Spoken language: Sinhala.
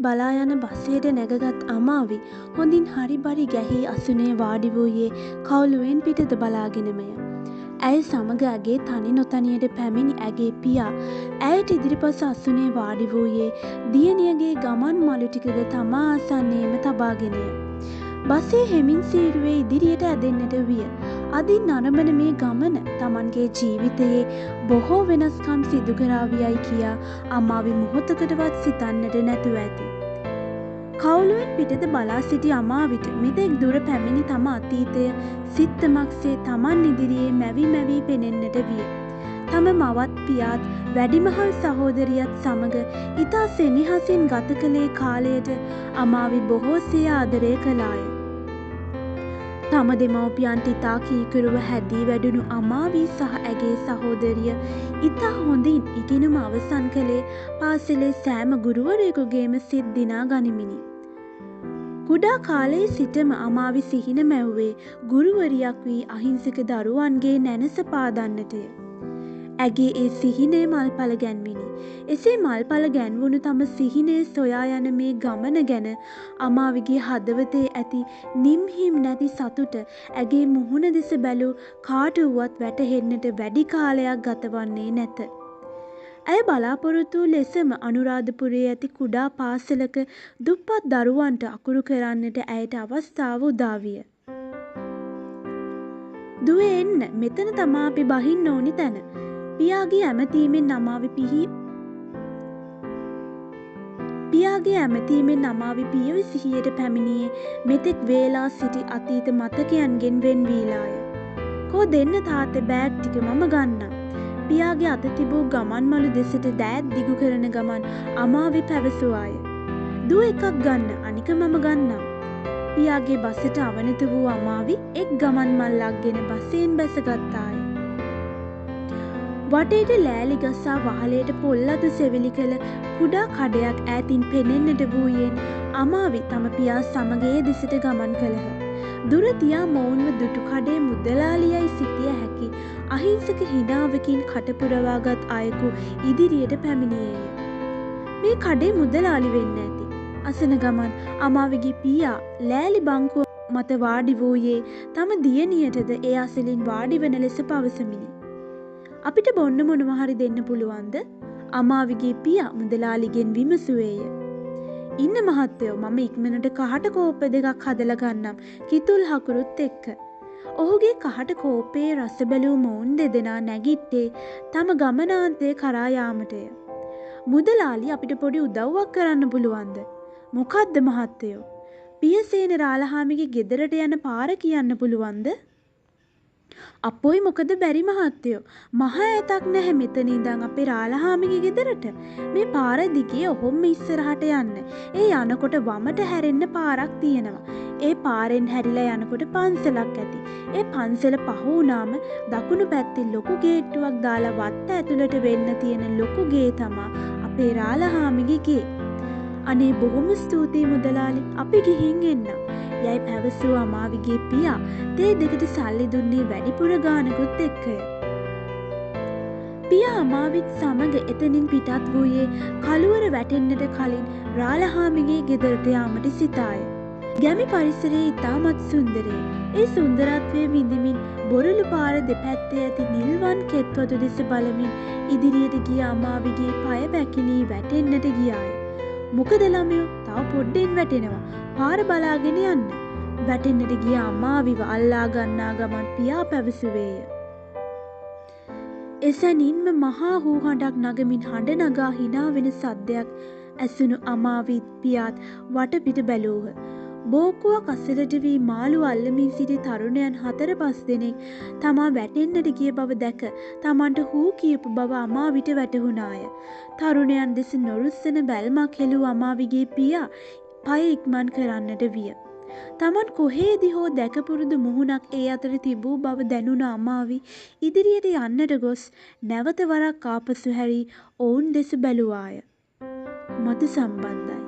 බලා යන බසයට නැගගත් අමාවි හොඳින් හරිබරි ගැහි අසුනේ වාඩි වූයේ කවුළුවෙන් පිටත බලාගෙනමය. ඇය සමග ඇගේ තනි නොතනියට පැමිණි ඇගේ පියා ඇයට ඉදිරිපස අසුනේ වාඩි වූයේ දියණියගේ ගමන් මළු ටිකද තමා ආසන්නයේම තබාගෙනය. බසේ හෙමින් සීරුවේ ඉදිරියට ඇදෙන්නට විය. අදින් නරඹන මේ ගමන තමන්ගේ ජීවිතයේ බොහෝ වෙනස්කම් සිදු කරාවියයි කියා අමාවි මොහොතකටවත් සිතන්නට නැතුව ඇති. කවුළුවෙන් පිටත බලා සිටි අමාවිට මෙතෙක් දුර පැමිණි තම අතීතය සිත්තමක්සේ තමන් ඉදිරියේ මැවි මැවි පෙනෙන්නට විය. තම මවත් පියාත් වැඩිමහල් සහෝදරියත් සමග ඉතා සෙනෙහසින් ගත කළේ කාලයට අමාවි බොහෝසේ ආදරය කළාය. තම දෙමව්පියන්ට ඉතා කීකරුව හැදී වැඩුණු අමාවි සහ ඇගේ සහෝදරිය ඉතා හොඳින් ඉගෙනුම අවසන් කළේ පාසලේ සෑම ගුරුවරයෙකුගේම සිත් දිනා ගනිමිනි. කුඩා කාලයේ සිටම අමාවි සිහින මැව්වේ ගුරුවරියක් වී අහිංසක දරුවන්ගේ නැනස පාදන්නටය. ඇගේ ඒ සිහිනේ මල්ඵල ගැන්විනි. එසේ මල්ඵල ගැන්වුණු තම සිහිනේ සොයා යන මේ ගමන ගැන අමාවිගේ හදවතේ ඇති නිම්හිම් නැති සතුට ඇගේ මුහුණ දෙස බැලූ කාට වුවත් වැටහෙන්නට වැඩි කාලයක් ගතවන්නේ නැත. ඇය බලාපොරොත්තු ලෙසම අනුරාධපුරයේ ඇති කුඩා පාසලක දුප්පත් දරුවන්ට අකුරු කරන්නට ඇයට අවස්ථාව උදා විය. "දුවේ එන්න, මෙතන තමා අපි බහින්න ඕනි තැන." පියාගේ ඇමතීමෙන් අමාවි පියවි සිහියට පැමිණියේ මෙතෙක් වේලා සිටි අතීත මතකයන්ගෙන් වෙන්වීලාය. "කෝ දෙන්න තාත්තේ බෑග් ටික මම ගන්නම්." පියාගේ අත තිබූ ගමන් මළු දෙසට දෑත් දිගු කරන ගමන් අමාවි පැවසුවාය. "දුව එකක් ගන්න, අනික මම ගන්නම්." පියාගේ බසට අවනත වූ අමාවි එක් ගමන් මල්ලක් ගෙන බසයෙන් බැසගත්තාය. වටේට ලෑලි ගසා වහලයට පොල්ලතු සෙවිලි කළ කුඩා කඩයක් ඈතින් පෙනෙන්නට වූයෙන් අමාවි තම පියා සමග ඒ දෙසට ගමන් කළහ. දුර තියා මොවුන්ව දුටු කඩේ මුදලාලියයි සිටිය හැකි අහිංසක හිනාවකින් කටපුරවාගත් අයෙකු ඉදිරියට පැමිණියේය. "මේ කඩේ මුදලාලි වෙන්න ඇති." අසන ගමන් අමාවිගේ පියා ලෑලි බංකුව මත වාඩි වූයේ තම දියණියටද ඒ අසලින් වාඩි වන ලෙස පවසමිනි. "අපිට බොන්න මොනවා හරි දෙන්න පුළුවන්ද?" අමාවිගේ පියා මුදලාලිගෙන් විමසුවේය. "ඉන්න මහත්තයෝ, මම ඉක්මනට කහට කෝප්ප දෙකක් හදලා ගන්නම් කිතුල් හකුරුත් එක්ක." ඔහුගේ කහට කෝප්පයේ රස බැලූ මොවුන් දෙදෙනා නැගිට්ටේ තම ගමනාන්තය කරා යාමටය. "මුදලාලි, අපිට පොඩි උදව්වක් කරන්න පුළුවන්ද?" "මොකද්ද මහත්තයෝ?" "පියසේන රාලහාමිගේ ගෙදරට යන පාර කියන්න පුළුවන්ද?" "අපොයි මොකද බැරි මහත්තයෝ, මහ ඈතක් නැහැ මෙතන ඉඳන් අපේ රාලහාමිගේ ගෙදරට. මේ පාර දිගේ ඔහොම ඉස්සරහට යන්න. ඒ යනකොට වමට හැරෙන්න පාරක් තියෙනවා. ඒ පාරෙන් හැරිලා යනකොට පන්සලක් ඇති. ඒ පන්සල පහ වුණාම දකුණු පැත්තේ ලොකු ගේට්ටුවක් දාලා වත්ත ඇතුළට වෙන්න තියෙන ලොකු ගේ තමා අපේ රාලහාමිගේ ගේ." "අනේ බොහොම ස්තුතියි මුදලාලි, අපි ගිහින් එන්නම්." යයි පැවසූ අමාවිගේ පියා තේ දෙකට සල්ලි දුන්නේ වැඩිපුර ගානකුත් එක්කය. පියා අමාවිත් සමග එතනින් පිටත් වූයේ කළුවර වැටෙන්නට කලින් රාලහාමිගේ ගෙදරට යාමට සිතාය. ගැමි පරිසරයේ ඉතාමත් සුන්දරය. ඒ සුන්දරත්වය විඳිමින් බොරළු පාර දෙපැත්තේ ඇති නිල්වන් කෙත්වතු දෙස බලමින් ඉදිරියට ගිය අමාවිගේ පය වැකිලී වැටෙන්නට ගියාය. "මොකද ළමයෝ, තව පොඩ්ඩෙන් වැටෙනවා. පාර බලාගෙන යන්න." වැටෙන්නට ගිය අමාවිව අල්ලා ගන්නා ගමන් පියා පැවසුවේය. එසැනින්ම මහා හූහඬක් නගමින් හඬ නගා හිනා වෙන සද්දයක් ඇසුණු අමාවිත් පියාත් වටපිට බැලූහ. බෝක්කුවක් අසලට වී මාළු අල්ලමින් සිටි තරුණයන් 4-5 දෙනෙක් තමා වැටෙන්නට ගිය බව දැක තමන්ට හූ කියපු බව අමාවිට වැටහුණාය. තරුණයන් දෙස නොරුස්සන බැල්මක් හෙළූ අමාවිගේ පියා පය ඉක්මන් කරන්නට විය. තමන් කොහේදී හෝ දැකපුරුදු මුහුණක් ඒ අතර තිබූ බව දැනුණ අමාවි ඉදිරියට යන්නට ගොස් නැවත වරක් ආපසු හැරී ඔවුන් දෙස බැලුවාය. "මතු සම්බන්ධයි."